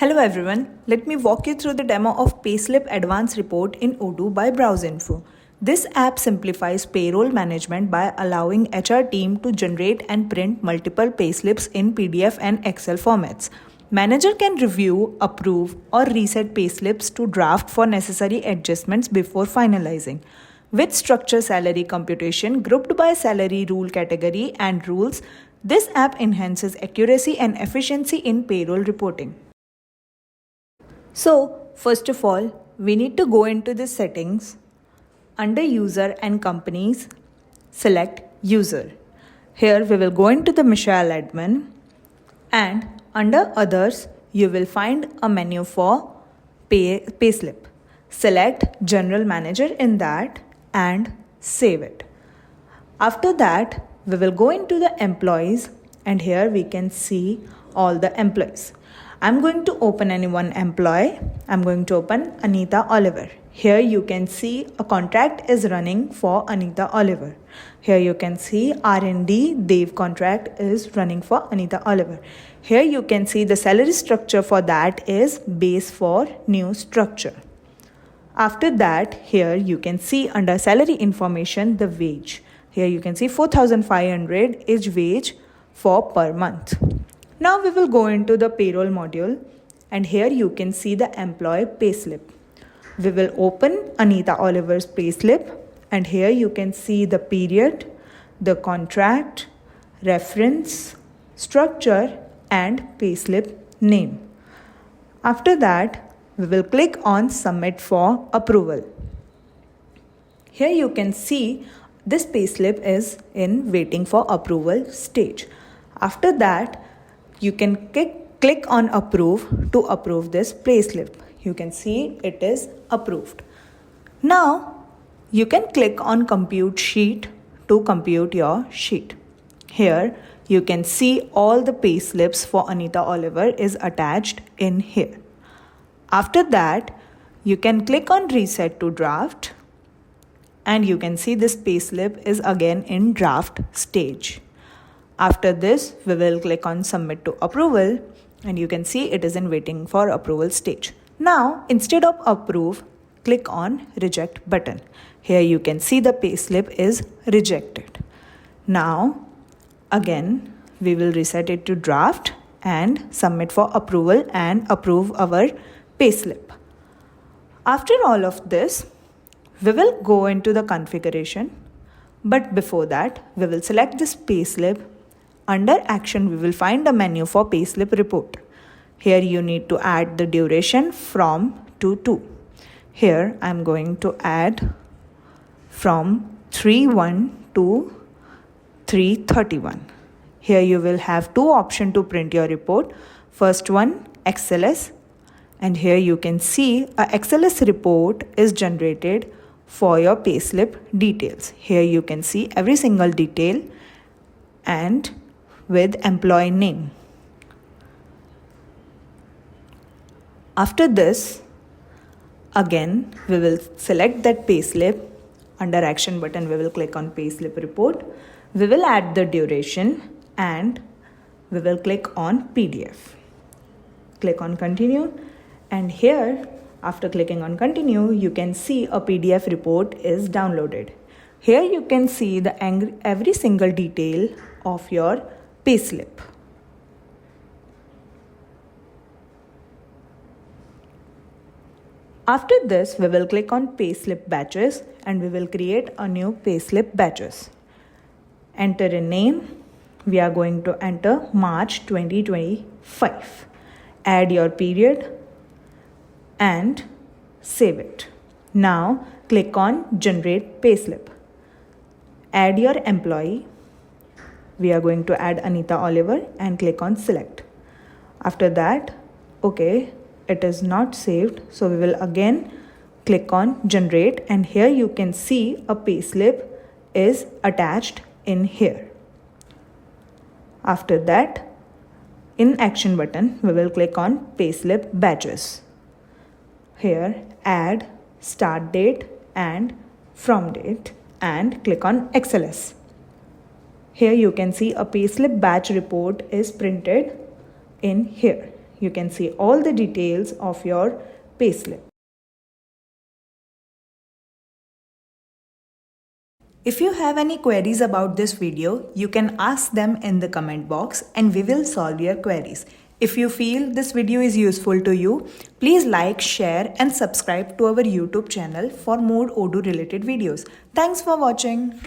Hello everyone, let me walk you through the demo of Payslip Advanced Report in Odoo by BrowseInfo. This app simplifies payroll management by allowing HR team to generate and print multiple payslips in PDF and Excel formats. Manager can review, approve, or reset payslips to draft for necessary adjustments before finalizing. With structure salary computation grouped by salary rule category and rules, this app enhances accuracy and efficiency in payroll reporting. So, first of all, we need to go into the settings. Under user and companies, select user. Here we will go into the Michelle admin, and under others, you will find a menu for payslip. Select general manager in that and save it. After that, we will go into the employees, and here we can see all the employees. I'm going to open any one employee. I'm going to open Anita Oliver. Here you can see a contract is running for Anita Oliver. Here you can see R&D Dev contract is running for Anita Oliver. Here you can see the salary structure for that is base for new structure. After that, here you can see under salary information the wage. Here you can see 4,500 is wage for per month. Now we will go into the payroll module, and here you can see the employee payslip. We will open Anita Oliver's payslip, and here you can see the period, the contract, reference, structure and payslip name. After that, we will click on submit for approval. Here you can see this payslip is in waiting for approval stage. After that, you can click on approve to approve this payslip. You can see it is approved. Now you can click on compute sheet to compute your sheet. Here you can see all the payslips for Anita Oliver is attached in here. After that, you can click on reset to draft, and you can see this payslip is again in draft stage. After this, we will click on submit to approval, and you can see it is in waiting for approval stage. Now, instead of approve, click on reject button. Here you can see the payslip is rejected. Now, again, we will reset it to draft and submit for approval and approve our payslip. After all of this, we will go into the configuration. But before that, we will select this payslip. Under action, we will find a menu for payslip report. Here you need to add the duration from to. Here I am going to add from 3/1 to 3/31. Here you will have two options to print your report. First one, XLS, and here you can see a XLS report is generated for your payslip details. Here you can see every single detail and with employee name. After this, again we will select that payslip. Under action button, we will click on payslip report. We will add the duration and we will click on PDF. Click on continue, and here after clicking on continue, you can see a PDF report is downloaded. Here you can see the every single detail of your payslip. After this, we will click on payslip batches, and we will create a new payslip batches. Enter a name. We are going to enter March 2025. Add your period and save it. Now click on generate payslip. Add your employee. We are going to add Anita Oliver and click on select. After that, okay, it is not saved, so we will again click on generate, and here you can see a payslip is attached in here. After that, in action button, we will click on payslip batches. Here add start date and from date and click on XLS. Here you can see a payslip batch report is printed in here. You can see all the details of your payslip. If you have any queries about this video, you can ask them in the comment box and we will solve your queries. If you feel this video is useful to you, please like, share and subscribe to our YouTube channel for more Odoo related videos. Thanks for watching.